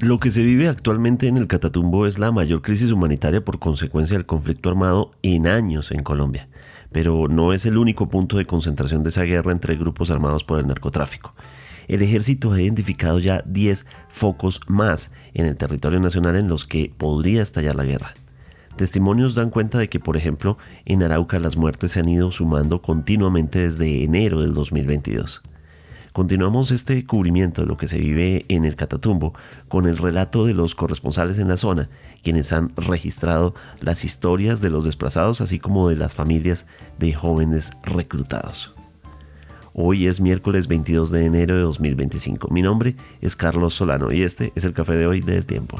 Lo que se vive actualmente en el Catatumbo es la mayor crisis humanitaria por consecuencia del conflicto armado en años en Colombia, pero no es el único punto de concentración de esa guerra entre grupos armados por el narcotráfico. El ejército ha identificado ya 10 focos más en el territorio nacional en los que podría estallar la guerra. Testimonios dan cuenta de que, por ejemplo, en Arauca las muertes se han ido sumando continuamente desde enero del 2022. Continuamos este cubrimiento de lo que se vive en el Catatumbo con el relato de los corresponsales en la zona, quienes han registrado las historias de los desplazados, así como de las familias de jóvenes reclutados. Hoy es miércoles 22 de enero de 2025. Mi nombre es Carlos Solano y este es el café de hoy de El Tiempo.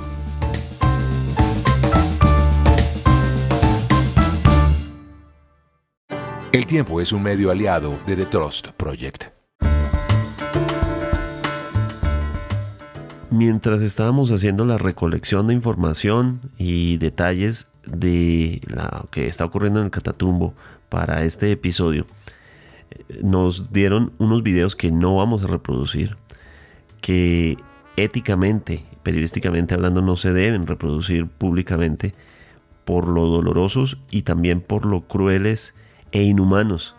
El Tiempo es un medio aliado de The Trust Project. Mientras estábamos haciendo la recolección de información y detalles de lo que está ocurriendo en el Catatumbo para este episodio, nos dieron unos videos que no vamos a reproducir, que éticamente, periodísticamente hablando, no se deben reproducir públicamente por lo dolorosos y también por lo crueles e inhumanos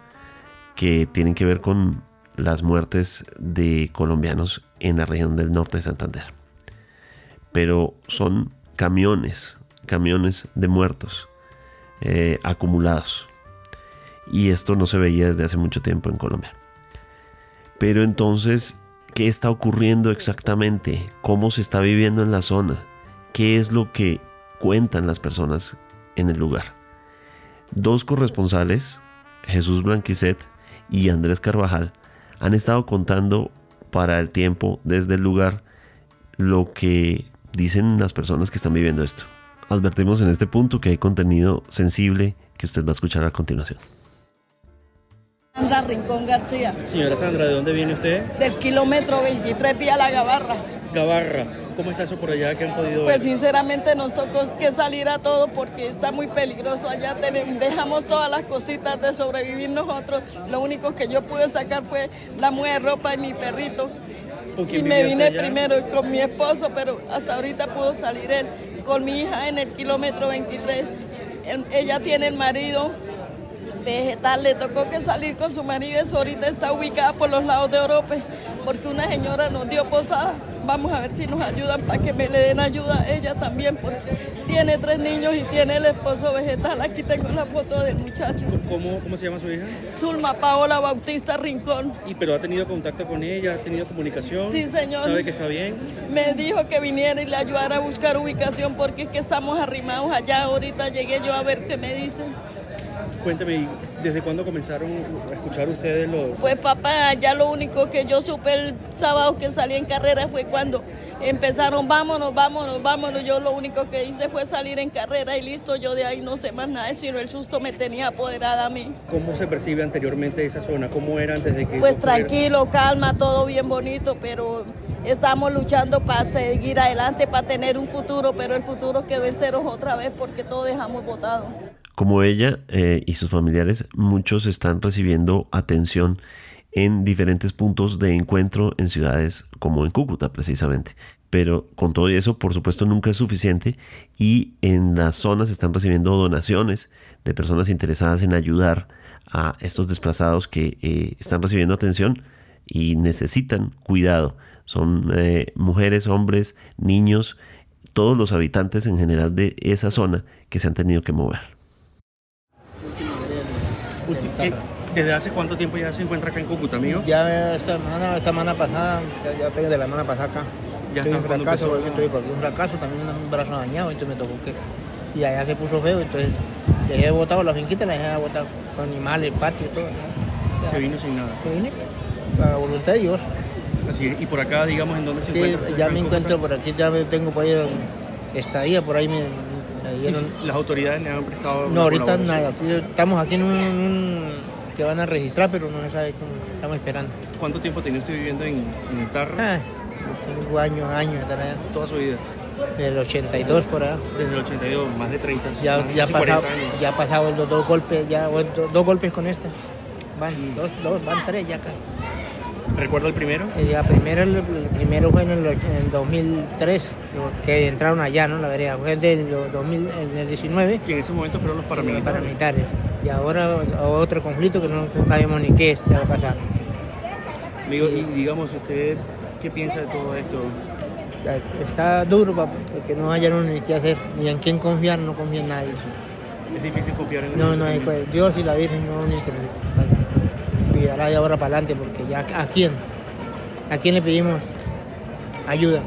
que tienen que ver con las muertes de colombianos en la región del norte de Santander. Pero son camiones de muertos acumulados. Y esto no se veía desde hace mucho tiempo en Colombia. Pero entonces, ¿qué está ocurriendo exactamente? ¿Cómo se está viviendo en la zona? ¿Qué es lo que cuentan las personas en el lugar? Dos corresponsales, Jesús Blanquicet y Andrés Carvajal, han estado contando para El Tiempo desde el lugar lo que dicen las personas que están viviendo esto. Advertimos en este punto que hay contenido sensible que usted va a escuchar a continuación. Sandra Rincón García. Señora Sandra, ¿de dónde viene usted? Del kilómetro 23 vía La Gabarra. Gabarra. ¿Cómo está eso por allá? ¿Qué han podido ver? Pues sinceramente nos tocó que salir a todo porque está muy peligroso allá. Dejamos todas las cositas de sobrevivir nosotros. Lo único que yo pude sacar fue la muda de ropa y mi perrito. ¿Con quién Y me vivía vine usted allá? primero con mi esposo, pero hasta ahorita pudo salir él. Con mi hija en el kilómetro 23. Ella tiene el marido vegetal, le tocó que salir con su marido. Eso ahorita está ubicada por los lados de Orope, porque una señora nos dio posada. Vamos a ver si nos ayudan para que me le den ayuda a ella también, porque tiene 3 niños y tiene el esposo vegetal. Aquí tengo la foto del muchacho. ¿Cómo se llama su hija? Zulma Paola Bautista Rincón. ¿Pero ha tenido contacto con ella? ¿Ha tenido comunicación? Sí, señor. ¿Sabe que está bien? Me dijo que viniera y le ayudara a buscar ubicación, porque es que estamos arrimados allá. Ahorita llegué yo a ver qué me dicen. Cuénteme, ¿desde cuándo comenzaron a escuchar ustedes los...? Pues papá, ya lo único que yo supe el sábado que salí en carrera fue cuando empezaron, vámonos. Yo lo único que hice fue salir en carrera y listo. Yo de ahí no sé más nada, sino el susto me tenía apoderada a mí. ¿Cómo se percibe anteriormente esa zona? ¿Cómo era antes de que...? Pues tranquilo, calma, todo bien bonito, pero estamos luchando para seguir adelante, para tener un futuro, pero el futuro quedó en ceros otra vez porque todo dejamos botado. Como ella y sus familiares, muchos están recibiendo atención en diferentes puntos de encuentro en ciudades como en Cúcuta precisamente. Pero con todo eso, por supuesto, nunca es suficiente y en las zonas están recibiendo donaciones de personas interesadas en ayudar a estos desplazados que están recibiendo atención y necesitan cuidado. Son mujeres, hombres, niños, todos los habitantes en general de esa zona que se han tenido que mover. ¿Desde hace cuánto tiempo ya se encuentra acá en Cúcuta, amigo? Ya esta semana pasada, ya pegué de la semana pasada acá. Ya estoy está en cuando fracaso, empezó. porque estoy con un fracaso, también un brazo dañado, entonces me tocó que... Y allá se puso feo, entonces dejé botado la finquita, la dejé botar con animales, patio y todo. Ya. Se vino sin nada. Me vine a voluntad de Dios. Así es. Y por acá, digamos, ¿en dónde se Sí, encuentra? usted ya acá me en encuentro Cúcuta? por aquí, ya tengo por ahí estadía, por ahí me ¿Y dieron... si las autoridades le han prestado No, una ahorita colaboración? nada, aquí estamos aquí en un que van a registrar, pero no se sabe cómo, estamos esperando. ¿Cuánto tiempo tenía usted viviendo en el Tarra? Tengo años de estar allá, Toda su vida. del 82 por allá. Desde el 82, más de 30, Ya casi 40 pasado, años. ya pasado los 2 golpes, ya dos golpes con este. Van Sí. dos, van 3 ya acá. ¿Recuerda el primero? El primero fue en el 2003, que entraron allá, ¿no? La vereda. Fue en el 19. Que en ese momento fueron los paramilitares. Paramilitares. Y ahora otro conflicto que no sabemos ni qué está pasando. Amigo, y digamos, ¿usted qué piensa de todo esto? Está duro, papá, porque no hayan ni qué hacer, ni en quién confiar, no confía en nadie. Es difícil confiar en No, hay Dios y la Virgen no ni que cuidará de ahora para adelante, porque ya ¿a quién le pedimos ayuda?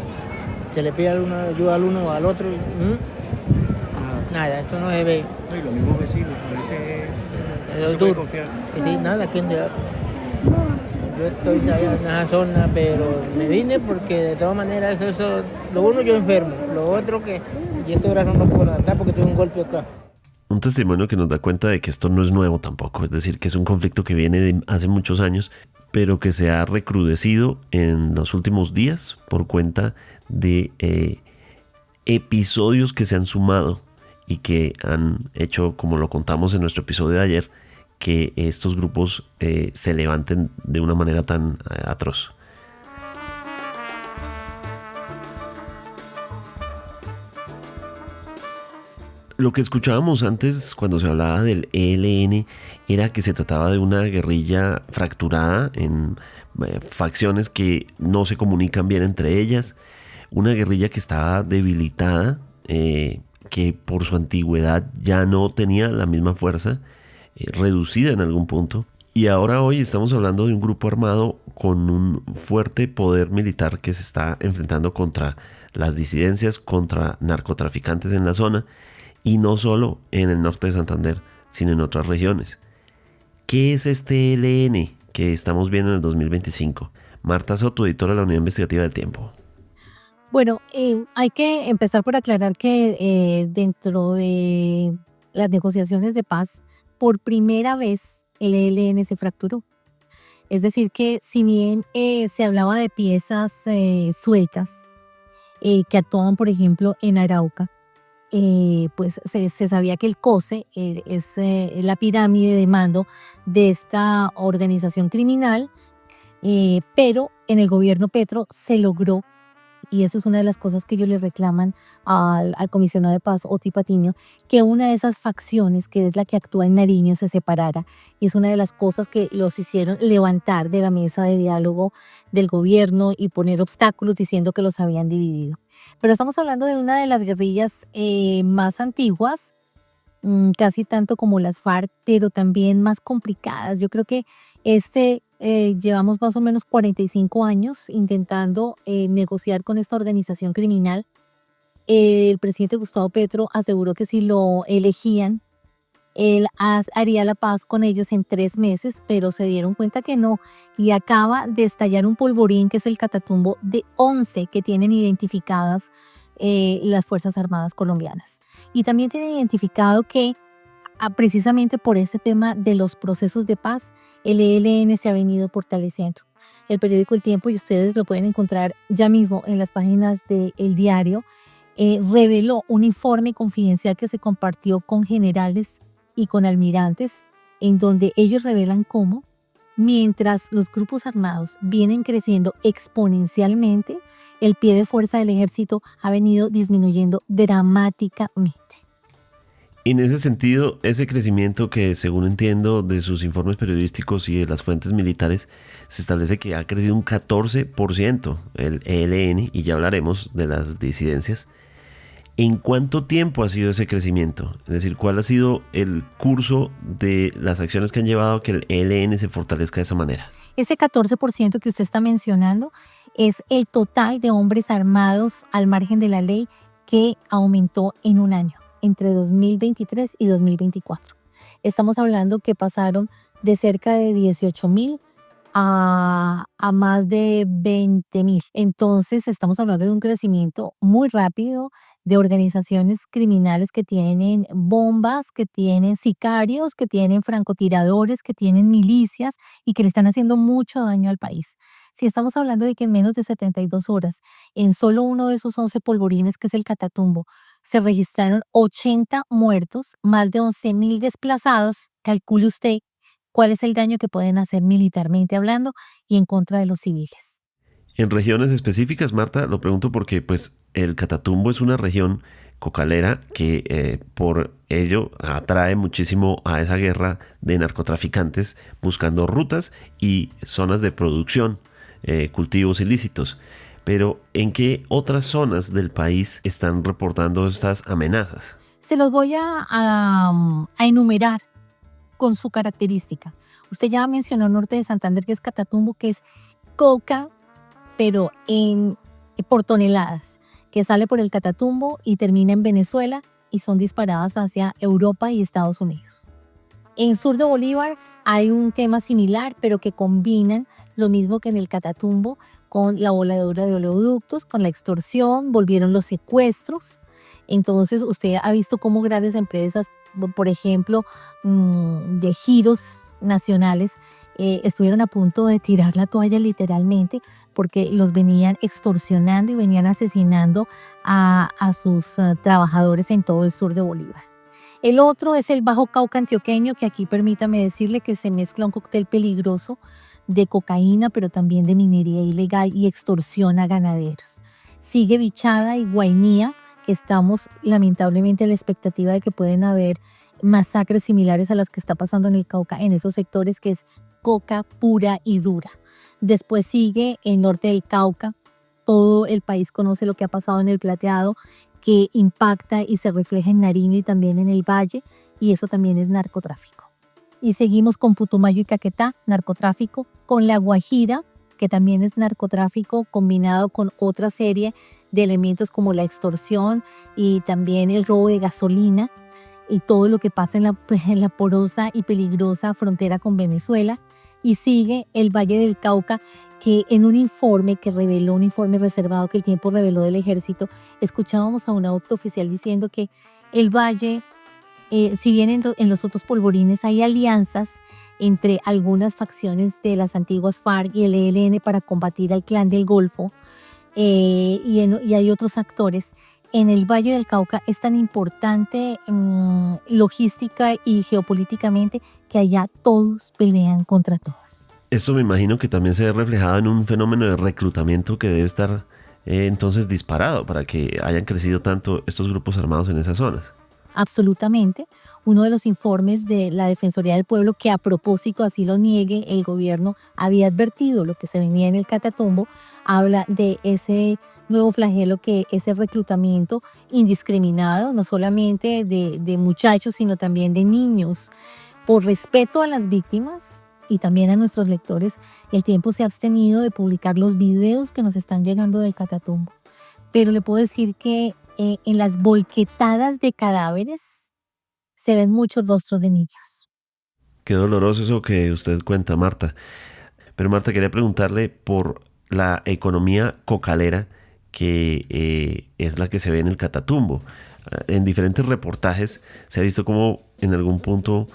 ¿Se le pide ayuda al uno o al otro? Nada, esto no se ve. No, y los mismos vecinos, a veces no se puede confiar. Sí, nada, ¿quién te da? Yo estoy allá en esa zona, pero me vine porque de todas maneras eso, lo uno yo enfermo, lo otro que, y este brazo no puedo levantar porque tuve un golpe acá. Un testimonio que nos da cuenta de que esto no es nuevo tampoco, es decir, que es un conflicto que viene de hace muchos años, pero que se ha recrudecido en los últimos días por cuenta de episodios que se han sumado y que han hecho, como lo contamos en nuestro episodio de ayer, que estos grupos se levanten de una manera tan atroz. Lo que escuchábamos antes cuando se hablaba del ELN era que se trataba de una guerrilla fracturada en facciones que no se comunican bien entre ellas, una guerrilla que estaba debilitada, que por su antigüedad ya no tenía la misma fuerza, reducida en algún punto. Y ahora hoy estamos hablando de un grupo armado con un fuerte poder militar que se está enfrentando contra las disidencias, contra narcotraficantes en la zona, y no solo en el norte de Santander, sino en otras regiones. ¿Qué es este ELN que estamos viendo en el 2025? Marta Soto, editora de la Unidad Investigativa del Tiempo. Bueno, hay que empezar por aclarar que dentro de las negociaciones de paz, por primera vez el ELN se fracturó. Es decir, que si bien se hablaba de piezas sueltas que actuaban, por ejemplo, en Arauca, pues se sabía que el COSE es la pirámide de mando de esta organización criminal, pero en el gobierno Petro se logró, y eso es una de las cosas que ellos le reclaman al comisionado de paz, Oti Patiño, que una de esas facciones, que es la que actúa en Nariño, se separara. Y es una de las cosas que los hicieron levantar de la mesa de diálogo del gobierno y poner obstáculos diciendo que los habían dividido. Pero estamos hablando de una de las guerrillas más antiguas, casi tanto como las FARC, pero también más complicadas. Yo creo que llevamos más o menos 45 años intentando negociar con esta organización criminal. El presidente Gustavo Petro aseguró que si lo elegían, él haría la paz con ellos en 3 meses, pero se dieron cuenta que no. Y acaba de estallar un polvorín, que es el Catatumbo, de 11 que tienen identificadas las Fuerzas Armadas colombianas. Y también tienen identificado que precisamente por ese tema de los procesos de paz, el ELN se ha venido fortaleciendo. El periódico El Tiempo, y ustedes lo pueden encontrar ya mismo en las páginas del diario, reveló un informe confidencial que se compartió con generales y con almirantes, en donde ellos revelan cómo, mientras los grupos armados vienen creciendo exponencialmente, el pie de fuerza del ejército ha venido disminuyendo dramáticamente. En ese sentido, ese crecimiento que, según entiendo de sus informes periodísticos y de las fuentes militares, se establece que ha crecido un 14% el ELN, y ya hablaremos de las disidencias. ¿En cuánto tiempo ha sido ese crecimiento? Es decir, ¿cuál ha sido el curso de las acciones que han llevado a que el ELN se fortalezca de esa manera? Ese 14% que usted está mencionando es el total de hombres armados al margen de la ley, que aumentó en un año, entre 2023 y 2024. Estamos hablando que pasaron de cerca de 18,000 a más de 20,000. Entonces estamos hablando de un crecimiento muy rápido de organizaciones criminales que tienen bombas, que tienen sicarios, que tienen francotiradores, que tienen milicias y que le están haciendo mucho daño al país. Si estamos hablando de que en menos de 72 horas, en solo uno de esos 11 polvorines, que es el Catatumbo, se registraron 80 muertos, más de 11,000 desplazados, calcule usted cuál es el daño que pueden hacer militarmente hablando y en contra de los civiles. En regiones específicas, Marta, lo pregunto porque pues el Catatumbo es una región cocalera que por ello atrae muchísimo a esa guerra de narcotraficantes buscando rutas y zonas de producción, cultivos ilícitos. Pero ¿en qué otras zonas del país están reportando estas amenazas? Se los voy a enumerar con su característica. Usted ya mencionó norte de Santander, que es Catatumbo, que es coca, pero por toneladas, que sale por el Catatumbo y termina en Venezuela y son disparadas hacia Europa y Estados Unidos. En sur de Bolívar hay un tema similar, pero que combinan lo mismo que en el Catatumbo con la voladura de oleoductos, con la extorsión, volvieron los secuestros. Entonces usted ha visto cómo grandes empresas, por ejemplo, de giros nacionales, estuvieron a punto de tirar la toalla literalmente porque los venían extorsionando y venían asesinando a sus trabajadores en todo el sur de Bolívar. El otro es el Bajo Cauca antioqueño, que aquí permítame decirle que se mezcla un cóctel peligroso de cocaína, pero también de minería ilegal y extorsión a ganaderos. Sigue Vichada y Guainía, que estamos lamentablemente a la expectativa de que pueden haber masacres similares a las que está pasando en el Cauca, en esos sectores, que es coca pura y dura. Después sigue el norte del Cauca. Todo el país conoce lo que ha pasado en el Plateado, que impacta y se refleja en Nariño y también en el Valle, y eso también es narcotráfico. Y seguimos con Putumayo y Caquetá, narcotráfico, con La Guajira, que también es narcotráfico combinado con otra serie de elementos como la extorsión y también el robo de gasolina y todo lo que pasa en la porosa y peligrosa frontera con Venezuela. Y sigue el Valle del Cauca, que en un informe que reveló, un informe reservado que El Tiempo reveló del Ejército, escuchábamos a un auto oficial diciendo que el Valle, si bien en los otros polvorines hay alianzas entre algunas facciones de las antiguas FARC y el ELN para combatir al Clan del Golfo, y hay otros actores, en el Valle del Cauca es tan importante logística y geopolíticamente que allá todos pelean contra todos. Esto me imagino que también se ve reflejado en un fenómeno de reclutamiento que debe estar entonces disparado para que hayan crecido tanto estos grupos armados en esas zonas. Absolutamente. Uno de los informes de la Defensoría del Pueblo, que a propósito, así lo niegue, el gobierno había advertido lo que se venía en el Catatumbo, habla de ese nuevo flagelo que es el reclutamiento indiscriminado, no solamente de muchachos, sino también de niños. Por respeto a las víctimas y también a nuestros lectores, El Tiempo se ha abstenido de publicar los videos que nos están llegando del Catatumbo. Pero le puedo decir que en las volquetadas de cadáveres se ven muchos rostros de niños. Qué doloroso eso que usted cuenta, Marta. Pero Marta, quería preguntarle por la economía cocalera que es la que se ve en el Catatumbo. En diferentes reportajes se ha visto como en algún punto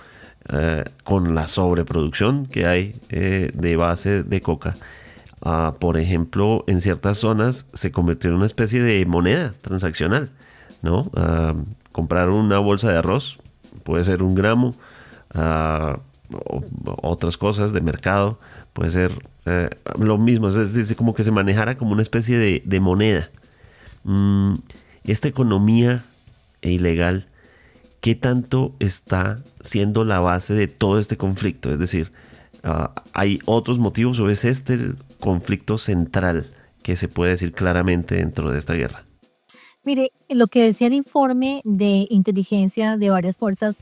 con la sobreproducción que hay de base de coca, por ejemplo, en ciertas zonas se convirtió en una especie de moneda transaccional, ¿no? Comprar una bolsa de arroz puede ser 1 gramo, otras cosas de mercado puede ser lo mismo, es decir, como que se manejara como una especie de moneda. Esta economía ilegal, ¿qué tanto está siendo la base de todo este conflicto? Es decir, ¿hay otros motivos o es este el conflicto central que se puede decir claramente dentro de esta guerra? Mire, lo que decía el informe de inteligencia de varias fuerzas,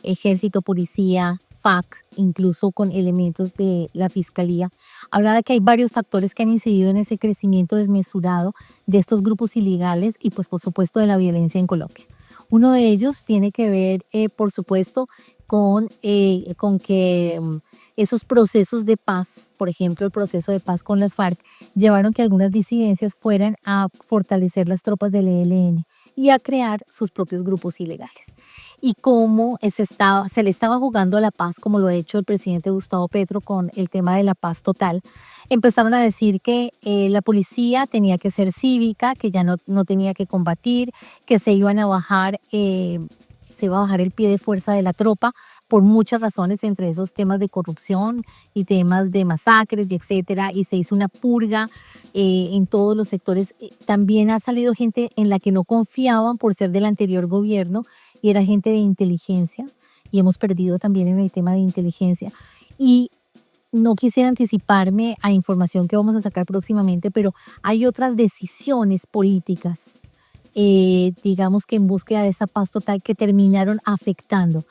ejército, policía, FAC, incluso con elementos de la fiscalía, hablaba de que hay varios factores que han incidido en ese crecimiento desmesurado de estos grupos ilegales y pues por supuesto de la violencia en Colombia. Uno de ellos tiene que ver, por supuesto, con que esos procesos de paz, por ejemplo, el proceso de paz con las FARC, llevaron que algunas disidencias fueran a fortalecer las tropas del ELN y a crear sus propios grupos ilegales. Y cómo se le estaba jugando a la paz, como lo ha hecho el presidente Gustavo Petro con el tema de la paz total, empezaron a decir que la policía tenía que ser cívica, que ya no tenía que combatir, que se iba a bajar el pie de fuerza de la tropa por muchas razones, entre esos temas de corrupción y temas de masacres y etcétera, y se hizo una purga en todos los sectores. También ha salido gente en la que no confiaban por ser del anterior gobierno y era gente de inteligencia, y hemos perdido también en el tema de inteligencia. Y no quisiera anticiparme a información que vamos a sacar próximamente, pero hay otras decisiones políticas, digamos que en búsqueda de esa paz total, que terminaron afectando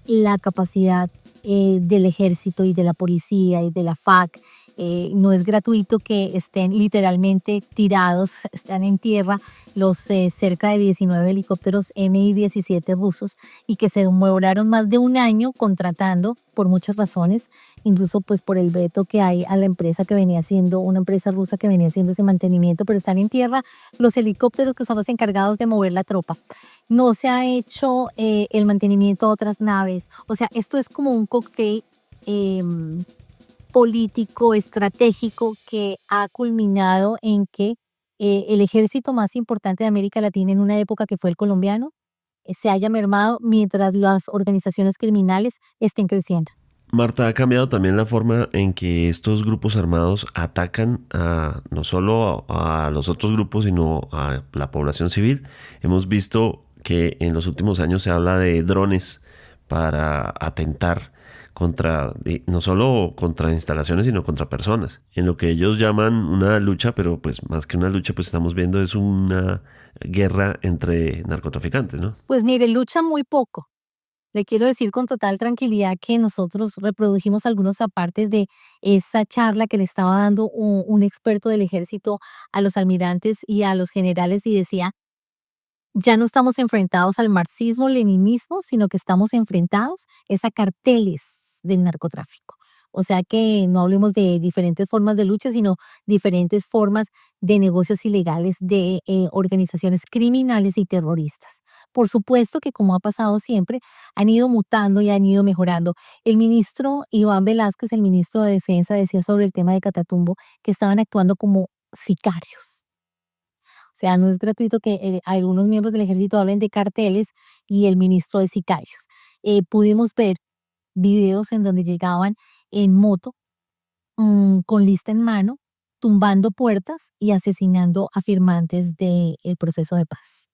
la capacidad del ejército y de la policía y de la FARC. No es gratuito que estén literalmente tirados, están en tierra los cerca de 19 helicópteros Mi-17 rusos, y que se demoraron más de un año contratando por muchas razones, incluso pues por el veto que hay a la empresa que venía haciendo, una empresa rusa que venía haciendo ese mantenimiento, pero están en tierra los helicópteros que son los encargados de mover la tropa. No se ha hecho el mantenimiento a otras naves. O sea, esto es como un cóctel político, estratégico, que ha culminado en que el ejército más importante de América Latina en una época, que fue el colombiano, se haya mermado mientras las organizaciones criminales estén creciendo. Marta, ha cambiado también la forma en que estos grupos armados atacan no solo a los otros grupos, sino a la población civil. Hemos visto que en los últimos años se habla de drones para atentar no solo contra instalaciones, sino contra personas, en lo que ellos llaman una lucha, pero pues más que una lucha, pues estamos viendo es una guerra entre narcotraficantes, ¿no? Pues mire, lucha muy poco. Le quiero decir con total tranquilidad que nosotros reprodujimos algunos apartes de esa charla que le estaba dando un experto del ejército a los almirantes y a los generales, y decía: ya no estamos enfrentados al marxismo-leninismo, sino que estamos enfrentados a carteles del narcotráfico. O sea, que no hablemos de diferentes formas de lucha, sino diferentes formas de negocios ilegales de organizaciones criminales y terroristas. Por supuesto que, como ha pasado siempre, han ido mutando y han ido mejorando. El ministro Iván Velázquez, el ministro de Defensa, decía sobre el tema de Catatumbo que estaban actuando como sicarios. O sea, no es gratuito que algunos miembros del ejército hablen de carteles y el ministro de sicarios. Pudimos ver videos en donde llegaban en moto, con lista en mano, tumbando puertas y asesinando a firmantes del proceso de paz.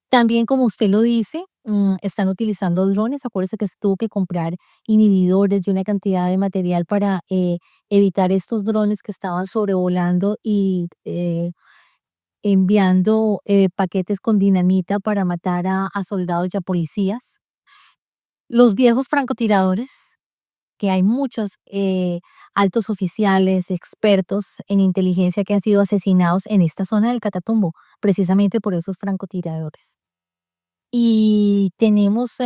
También, como usted lo dice, están utilizando drones. Acuérdese que se tuvo que comprar inhibidores y una cantidad de material para evitar estos drones que estaban sobrevolando y enviando paquetes con dinamita para matar a soldados y a policías. Los viejos francotiradores, que hay muchos altos oficiales, expertos en inteligencia que han sido asesinados en esta zona del Catatumbo, precisamente por esos francotiradores. Y tenemos,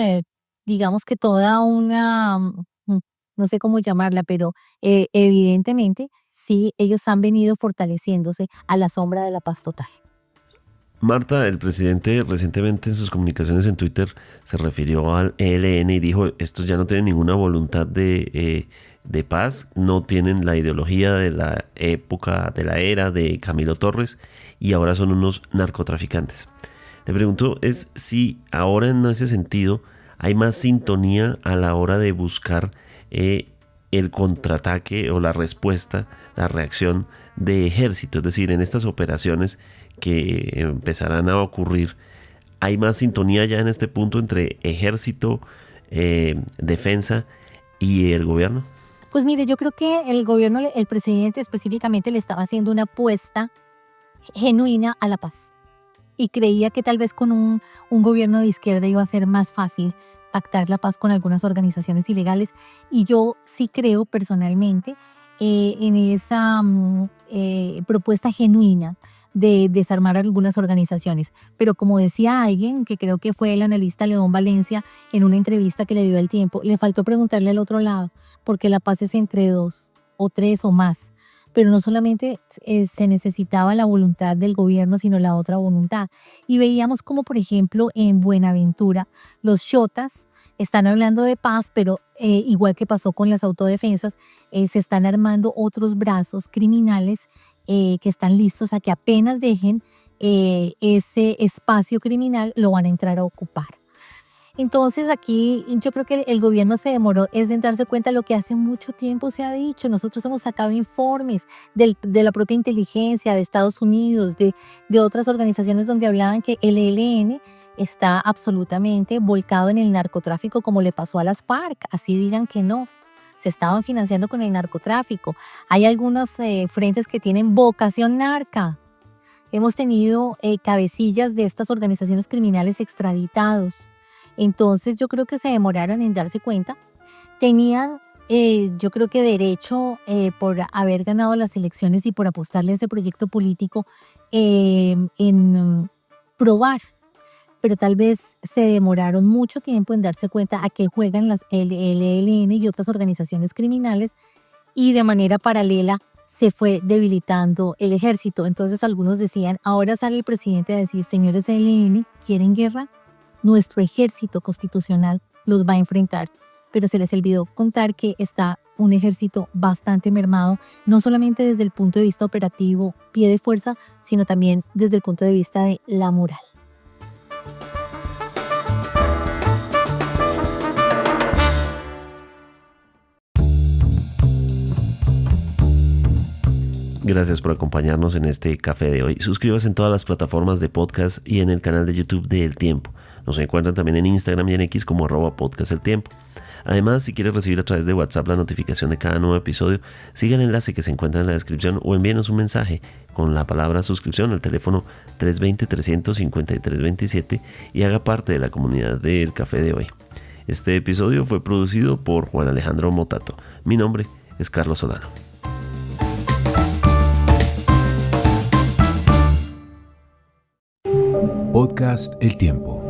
digamos que toda una, no sé cómo llamarla, pero evidentemente sí, ellos han venido fortaleciéndose a la sombra de la paz total. Marta, el presidente recientemente en sus comunicaciones en Twitter se refirió al ELN y dijo: estos ya no tienen ninguna voluntad de paz, no tienen la ideología de la época, de la era de Camilo Torres, y ahora son unos narcotraficantes. Le pregunto es si ahora, en ese sentido, hay más sintonía a la hora de buscar el contraataque o la respuesta, la reacción de ejército, es decir, en estas operaciones que empezarán a ocurrir, ¿hay más sintonía ya en este punto entre ejército, defensa y el gobierno? Pues mire, yo creo que el gobierno, el presidente específicamente, le estaba haciendo una apuesta genuina a la paz, y creía que tal vez con un gobierno de izquierda iba a ser más fácil pactar la paz con algunas organizaciones ilegales, y yo sí creo personalmente en esa propuesta genuina de desarmar algunas organizaciones. Pero, como decía alguien, que creo que fue el analista León Valencia, en una entrevista que le dio El Tiempo, le faltó preguntarle al otro lado, porque la paz es entre dos o tres o más. Pero no solamente se necesitaba la voluntad del gobierno, sino la otra voluntad. Y veíamos como, por ejemplo, en Buenaventura, los xotas están hablando de paz, pero igual que pasó con las autodefensas, se están armando otros brazos criminales que están listos a que apenas dejen ese espacio criminal, lo van a entrar a ocupar. Entonces aquí yo creo que el gobierno se demoró es en darse cuenta de lo que hace mucho tiempo se ha dicho. Nosotros hemos sacado informes de la propia inteligencia de Estados Unidos, de otras organizaciones donde hablaban que el ELN está absolutamente volcado en el narcotráfico como le pasó a las FARC, así digan que no. Se estaban financiando con el narcotráfico. Hay algunos frentes que tienen vocación narca. Hemos tenido cabecillas de estas organizaciones criminales extraditados. Entonces yo creo que se demoraron en darse cuenta. Tenían, yo creo que derecho por haber ganado las elecciones y por apostarle a ese proyecto político en probar. Pero tal vez se demoraron mucho tiempo en darse cuenta a qué juegan el ELN y otras organizaciones criminales, y de manera paralela se fue debilitando el ejército. Entonces algunos decían, ahora sale el presidente a decir, señores del ELN, ¿quieren guerra? Nuestro ejército constitucional los va a enfrentar. Pero se les olvidó contar que está un ejército bastante mermado, no solamente desde el punto de vista operativo, pie de fuerza, sino también desde el punto de vista de la moral. Gracias por acompañarnos en este café de hoy. Suscríbase en todas las plataformas de podcast y en el canal de YouTube de El Tiempo. Nos encuentran también en Instagram y en X como @podcasteltiempo. Además, si quieres recibir a través de WhatsApp la notificación de cada nuevo episodio, siga el enlace que se encuentra en la descripción o envíenos un mensaje con la palabra suscripción al teléfono 320-353-27 y haga parte de la comunidad del café de hoy. Este episodio fue producido por Juan Alejandro Motato. Mi nombre es Carlos Solano. Podcast El Tiempo.